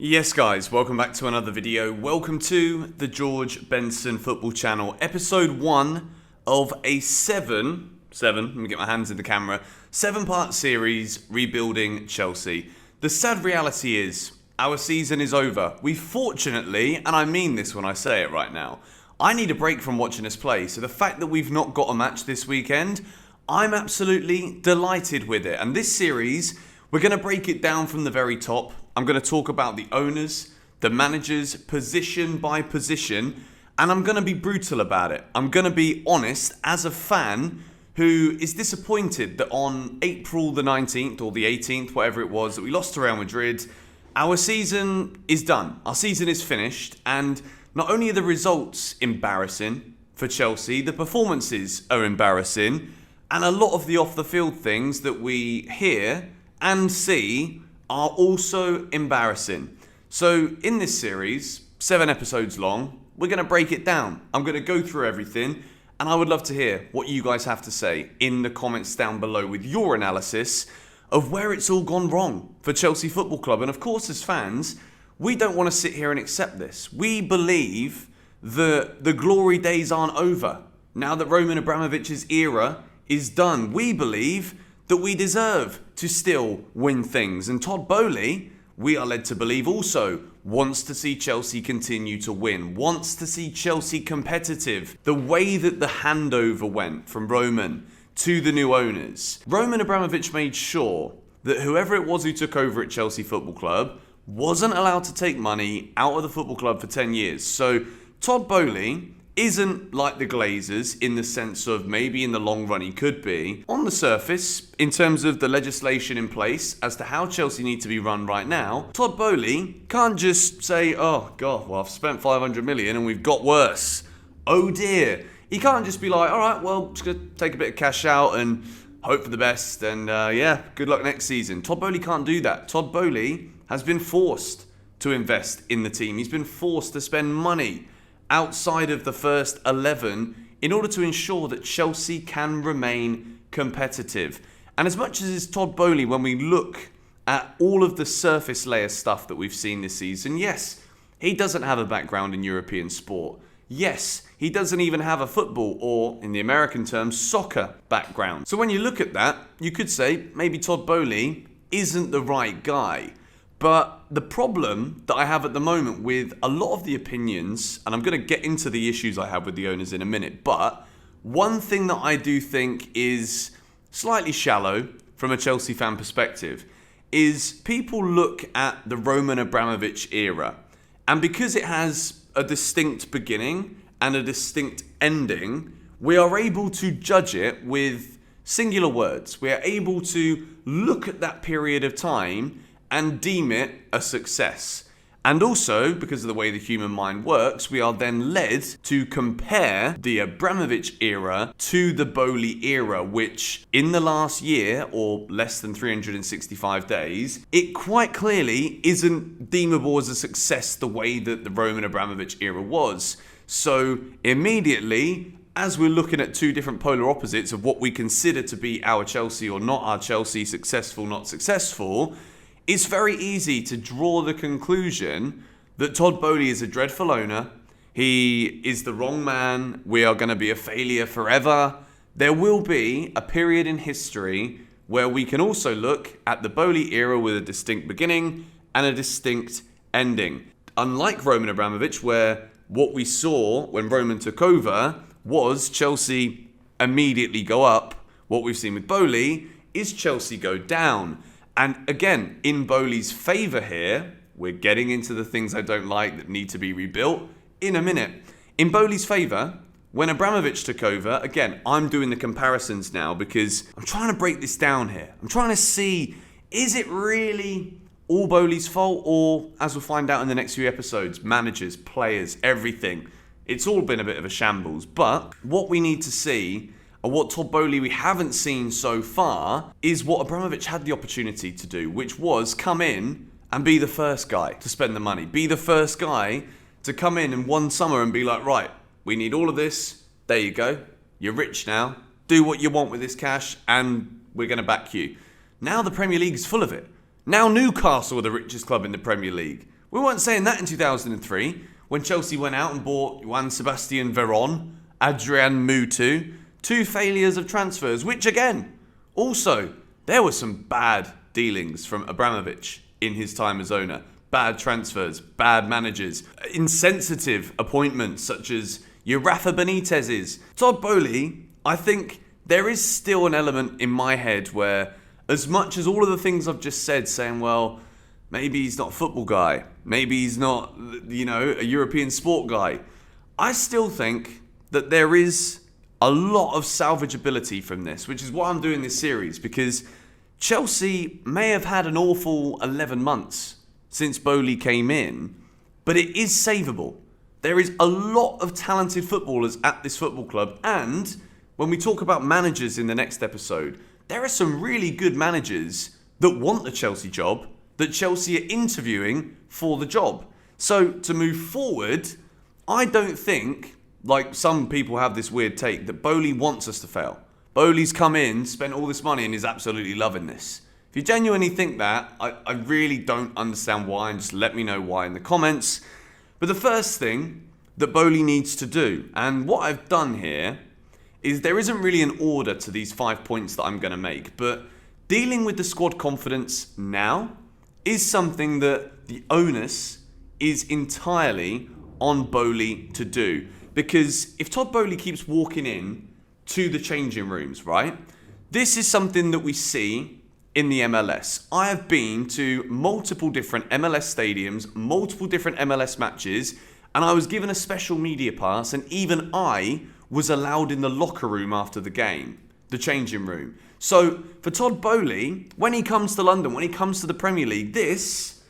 Yes guys, welcome back to another video. Welcome to the George Benson Football Channel, episode 1 of a let me get my hands in the camera, 7-part series, Rebuilding Chelsea. The sad reality is, our season is over. We fortunately, and I mean this when I say it right now, I need a break from watching us play, so the fact that we've not got a match this weekend, I'm absolutely delighted with it. And this series, we're going to break it down from the very top. I'm going to talk about the owners, the managers, position by position, and I'm going to be brutal about it. I'm going to be honest as a fan who is disappointed that on April the 19th or the 18th, whatever it was, that we lost to Real Madrid. Our season is done. Our season is finished, and not only are the results embarrassing for Chelsea, the performances are embarrassing, and a lot of the off-the-field things that we hear and see are also embarrassing. So in this series, 7 episodes long, we're going to break it down. I'm going to go through everything, and I would love to hear what you guys have to say in the comments down below with your analysis of where it's all gone wrong for Chelsea Football Club. And of course, as fans, we don't want to sit here and accept this. We believe that the glory days aren't over. Now that Roman Abramovich's era is done, we believe that we deserve to still win things. And Todd Boehly, we are led to believe, also wants to see Chelsea continue to win, wants to see Chelsea competitive. The way that the handover went from Roman to the new owners, Roman Abramovich made sure that whoever it was who took over at Chelsea Football Club wasn't allowed to take money out of the football club for 10 years. So Todd Boehly isn't like the Glazers in the sense of maybe in the long run he could be. On the surface, in terms of the legislation in place as to how Chelsea need to be run right now, Todd Boehly can't just say, oh God, well I've spent 500 million and we've got worse. Oh dear. He can't just be like, all right, well, just gonna take a bit of cash out and hope for the best and yeah, good luck next season. Todd Boehly can't do that. Todd Boehly has been forced to invest in the team. He's been forced to spend money outside of the first 11 in order to ensure that Chelsea can remain competitive. And as much as it's Todd Boehly, when we look at all of the surface layer stuff that we've seen this season, yes, he doesn't have a background in European sport. Yes, he doesn't even have a football or, in the American terms, soccer background. So when you look at that, you could say maybe Todd Boehly isn't the right guy. But the problem that I have at the moment with a lot of the opinions, and I'm going to get into the issues I have with the owners in a minute, but one thing that I do think is slightly shallow from a Chelsea fan perspective is people look at the Roman Abramovich era, and because it has a distinct beginning and a distinct ending, we are able to judge it with singular words. We are able to look at that period of time and deem it a success. And also, because of the way the human mind works, we are then led to compare the Abramovich era to the Boley era, which in the last year, or less than 365 days, it quite clearly isn't deemable as a success the way that the Roman Abramovich era was. So immediately, as we're looking at two different polar opposites of what we consider to be our Chelsea or not our Chelsea, successful, not successful, it's very easy to draw the conclusion that Todd Boehly is a dreadful owner. He is the wrong man. We are going to be a failure forever. There will be a period in history where we can also look at the Boley era with a distinct beginning and a distinct ending. Unlike Roman Abramovich, where what we saw when Roman took over was Chelsea immediately go up, what we've seen with Boley is Chelsea go down. And again, in Boley's favour here, we're getting into the things I don't like that need to be rebuilt in a minute. In Boley's favour, when Abramovich took over, again, I'm doing the comparisons now because I'm trying to break this down here. I'm trying to see, is it really all Boley's fault? Or, as we'll find out in the next few episodes, managers, players, everything. It's all been a bit of a shambles. But what we need to see, and what Todd Boehly we haven't seen so far, is what Abramovich had the opportunity to do, which was come in and be the first guy to spend the money. Be the first guy to come in one summer and be like, right, we need all of this. There you go. You're rich now. Do what you want with this cash and we're going to back you. Now the Premier League is full of it. Now Newcastle are the richest club in the Premier League. We weren't saying that in 2003 when Chelsea went out and bought Juan Sebastian Veron, Adrian Mutu, two failures of transfers, which again, also, there were some bad dealings from Abramovich in his time as owner. Bad transfers, bad managers, insensitive appointments such as your Rafa Benitez's. Todd Boehly, I think there is still an element in my head where, as much as all of the things I've just said, saying, well, maybe he's not a football guy, maybe he's not, a European sport guy, I still think that there is a lot of salvageability from this, which is why I'm doing this series, because Chelsea may have had an awful 11 months since Boley came in, but it is savable. There is a lot of talented footballers at this football club, and when we talk about managers in the next episode, there are some really good managers that want the Chelsea job, that Chelsea are interviewing for the job. So to move forward, I don't think, like some people have this weird take, that Boley wants us to fail. Boley's come in, spent all this money and is absolutely loving this. If you genuinely think that, I really don't understand why, and just let me know why in the comments. But the first thing that Boley needs to do, and what I've done here, is there isn't really an order to these 5 points that I'm going to make, but dealing with the squad confidence now is something that the onus is entirely on Boley to do. Because if Todd Boehly keeps walking in to the changing rooms, right, this is something that we see in the MLS. I have been to multiple different MLS stadiums, multiple different MLS matches, and I was given a special media pass, and even I was allowed in the locker room after the game, the changing room. So for Todd Boehly, when he comes to London, when he comes to the Premier League, this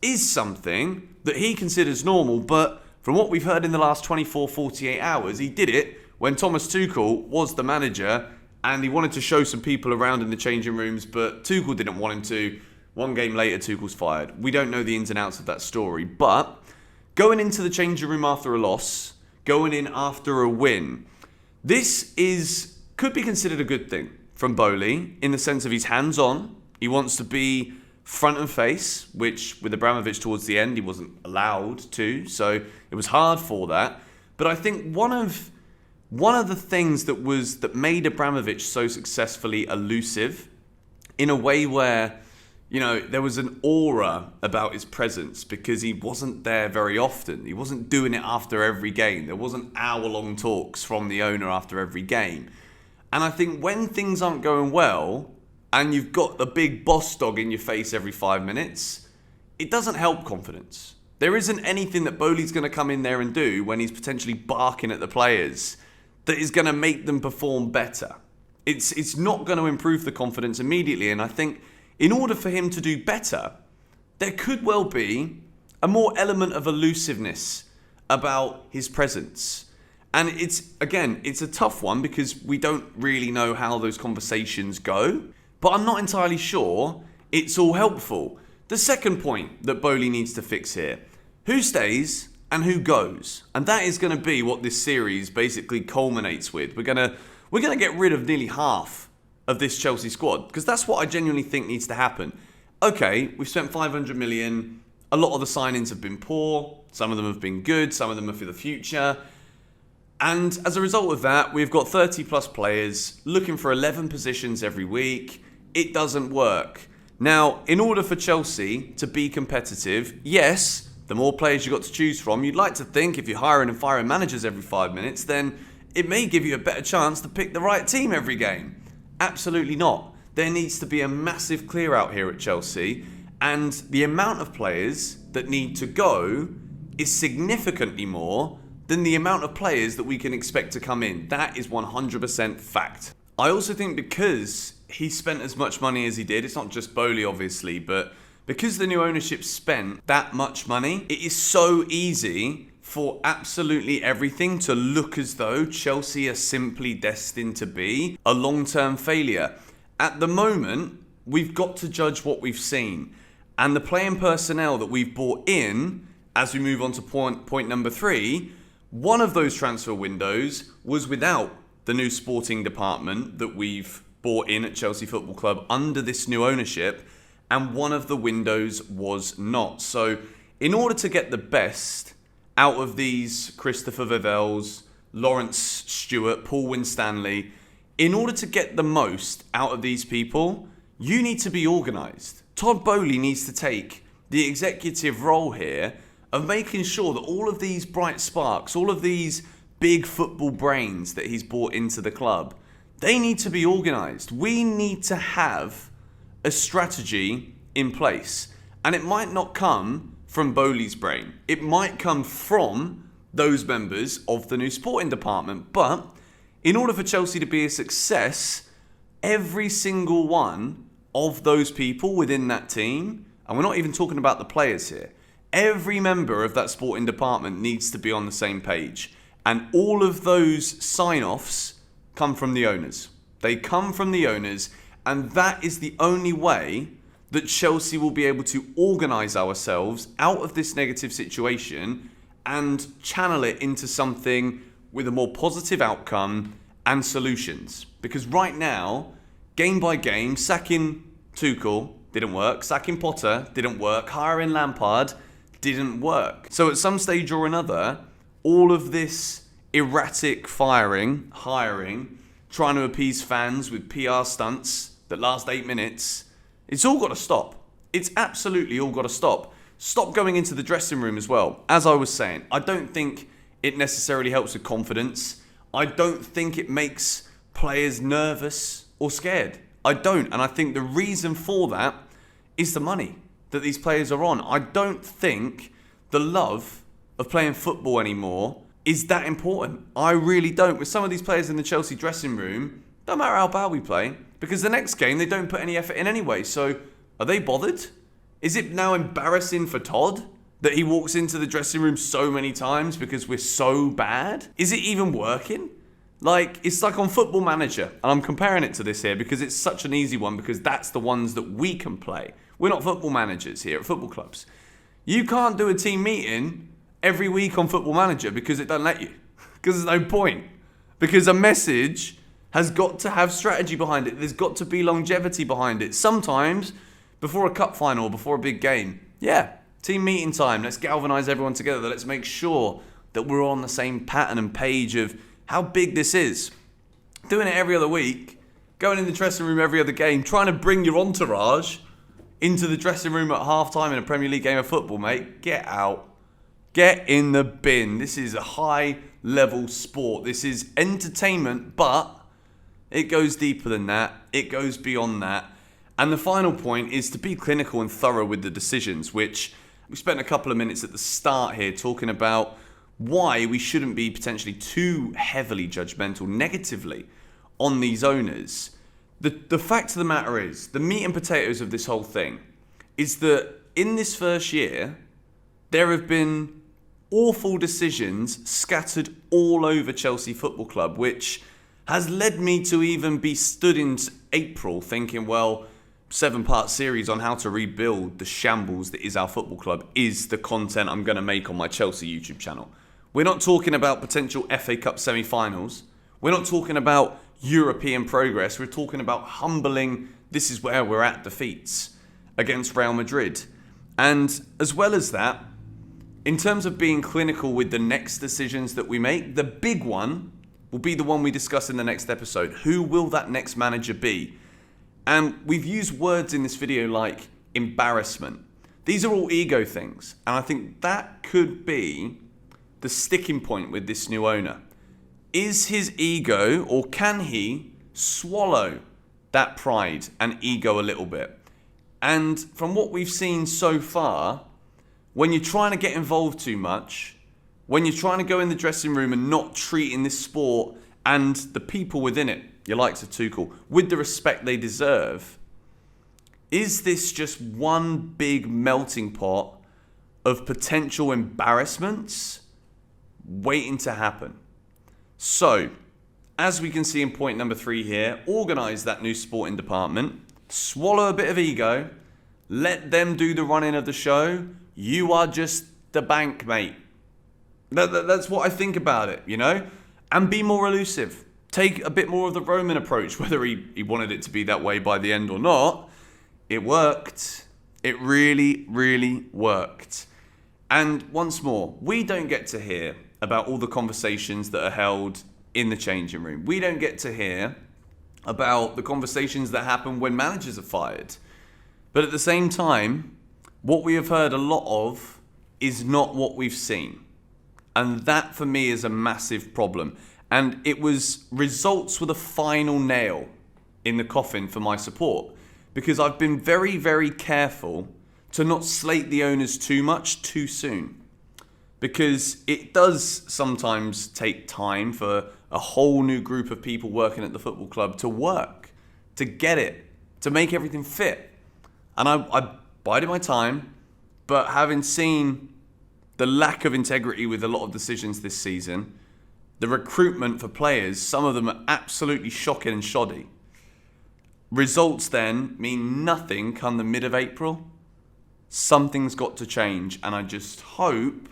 is something that he considers normal, but from what we've heard in the last 24, 48 hours, he did it when Thomas Tuchel was the manager, and he wanted to show some people around in the changing rooms, but Tuchel didn't want him to. One game later, Tuchel's fired. We don't know the ins and outs of that story, but going into the changing room after a loss, going in after a win, this could be considered a good thing from Boley, in the sense of he's hands-on. He wants to be front and face, which with Abramovich towards the end, he wasn't allowed to, so it was hard for that. But I think one of the things that made Abramovich so successfully elusive, in a way where, there was an aura about his presence because he wasn't there very often. He wasn't doing it after every game. There wasn't hour-long talks from the owner after every game. And I think when things aren't going well, and you've got the big boss dog in your face every 5 minutes, it doesn't help confidence. There isn't anything that Boley's going to come in there and do when he's potentially barking at the players that is going to make them perform better. It's not going to improve the confidence immediately, and I think in order for him to do better, there could well be a more element of elusiveness about his presence. And it's a tough one because we don't really know how those conversations go, but I'm not entirely sure it's all helpful. The second point that Boley needs to fix here, who stays and who goes? And that is going to be what this series basically culminates with. We're going to get rid of nearly half of this Chelsea squad, because that's what I genuinely think needs to happen. Okay, we've spent 500 million. A lot of the signings have been poor. Some of them have been good. Some of them are for the future. And as a result of that, we've got 30 plus players looking for 11 positions every week. It doesn't work. Now, in order for Chelsea to be competitive, yes, the more players you've got to choose from, you'd like to think if you're hiring and firing managers every 5 minutes, then it may give you a better chance to pick the right team every game. Absolutely not. There needs to be a massive clear out here at Chelsea, and the amount of players that need to go is significantly more than the amount of players that we can expect to come in. That is 100% fact. I also think because he spent as much money as he did, it's not just Boley obviously, but because the new ownership spent that much money, it is so easy for absolutely everything to look as though Chelsea are simply destined to be a long-term failure. At the moment, we've got to judge what we've seen. And the playing personnel that we've brought in, as we move on to point number 3, one of those transfer windows was without the new sporting department that we've brought in at Chelsea Football Club under this new ownership, and one of the windows was not. So in order to get the best out of these Christopher Vivels, Lawrence Stewart, Paul Winstanley, in order to get the most out of these people, you need to be organised. Todd Boehly needs to take the executive role here of making sure that all of these bright sparks, all of these big football brains that he's brought into the club, they need to be organised. We need to have a strategy in place. And it might not come from Boley's brain. It might come from those members of the new sporting department. But in order for Chelsea to be a success, every single one of those people within that team, and we're not even talking about the players here, every member of that sporting department needs to be on the same page. And all of those sign-offs come from the owners. They come from the owners, and that is the only way that Chelsea will be able to organise ourselves out of this negative situation and channel it into something with a more positive outcome and solutions. Because right now, game by game, sacking Tuchel didn't work, sacking Potter didn't work, hiring Lampard didn't work. So at some stage or another, all of this erratic hiring, trying to appease fans with PR stunts that last 8 minutes, it's all got to stop. It's absolutely all got to stop. Stop going into the dressing room as well. As I was saying, I don't think it necessarily helps with confidence. I don't think it makes players nervous or scared. I don't. And I think the reason for that is the money that these players are on. I don't think the love of playing football anymore is that important. I really don't. With some of these players in the Chelsea dressing room, don't matter how bad we play, because the next game they don't put any effort in anyway. So are they bothered? Is it now embarrassing for Todd that he walks into the dressing room so many times because we're so bad? Is it even working? Like, it's like on Football Manager, and I'm comparing it to this here because it's such an easy one, because that's the ones that we can play. We're not football managers here at football clubs. You can't do a team meeting every week on Football Manager because it doesn't let you. Because there's no point. Because a message has got to have strategy behind it. There's got to be longevity behind it. Sometimes, before a cup final or before a big game, yeah, team meeting time. Let's galvanise everyone together. Let's make sure that we're on the same pattern and page of how big this is. Doing it every other week, going in the dressing room every other game, trying to bring your entourage into the dressing room at half-time in a Premier League game of football, mate. Get out. Get in the bin. This is a high-level sport. This is entertainment, but it goes deeper than that. It goes beyond that. And the final point is to be clinical and thorough with the decisions, which we spent a couple of minutes at the start here talking about why we shouldn't be potentially too heavily judgmental negatively on these owners. The fact of the matter is, the meat and potatoes of this whole thing is that in this first year, there have been awful decisions scattered all over Chelsea Football Club, which has led me to even be stood in April thinking, well, 7-part series on how to rebuild the shambles that is our football club is the content I'm going to make on my Chelsea YouTube channel. We're not talking about potential FA Cup semi-finals. We're not talking about European progress. We're talking about humbling, this is where we're at, defeats against Real Madrid. And as well as that, in terms of being clinical with the next decisions that we make, the big one will be the one we discuss in the next episode. Who will that next manager be? And we've used words in this video like embarrassment. These are all ego things. And I think that could be the sticking point with this new owner. Is his ego, or can he swallow that pride and ego a little bit? And from what we've seen so far, when you're trying to get involved too much, when you're trying to go in the dressing room and not treating this sport and the people within it, your likes of Tuchel, with the respect they deserve, is this just one big melting pot of potential embarrassments waiting to happen? So, as we can see in point number 3 here, organise that new sporting department, swallow a bit of ego, let them do the running of the show. You are just the bank, mate. That's what I think about it, you know? And be more elusive. Take a bit more of the Roman approach, whether he wanted it to be that way by the end or not. It worked. It really, really worked. And once more, we don't get to hear about all the conversations that are held in the changing room. We don't get to hear about the conversations that happen when managers are fired. But at the same time, what we have heard a lot of is not what we've seen. And that for me is a massive problem. And it was results were the final nail in the coffin for my support. Because I've been very, very careful to not slate the owners too much too soon. Because it does sometimes take time for a whole new group of people working at the football club to work, to get it, to make everything fit. And I bided my time, but having seen the lack of integrity with a lot of decisions this season, the recruitment for players, some of them are absolutely shocking and shoddy. Results then mean nothing come the mid of April. Something's got to change, and I just hope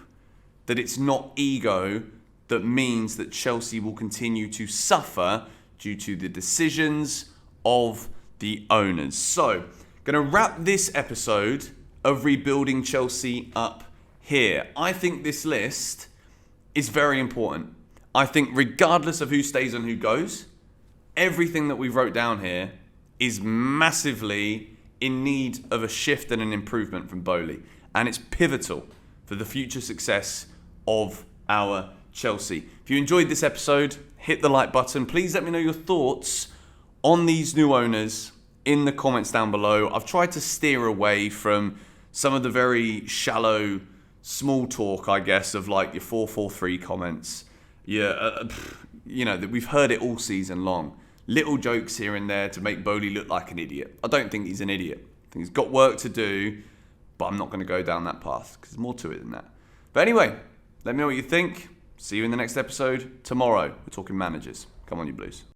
that it's not ego that means that Chelsea will continue to suffer due to the decisions of the owners. So, going to wrap this episode of Rebuilding Chelsea up here. I think this list is very important. I think regardless of who stays and who goes, everything that we wrote down here is massively in need of a shift and an improvement from Boehly. And it's pivotal for the future success of our Chelsea. If you enjoyed this episode, hit the like button. Please let me know your thoughts on these new owners in the comments down below. I've tried to steer away from some of the very shallow, small talk, I guess, of like your 4-4-3 comments. Yeah, that we've heard it all season long. Little jokes here and there to make Boley look like an idiot. I don't think he's an idiot. I think he's got work to do, but I'm not going to go down that path because there's more to it than that. But anyway, let me know what you think. See you in the next episode tomorrow. We're talking managers. Come on, you Blues.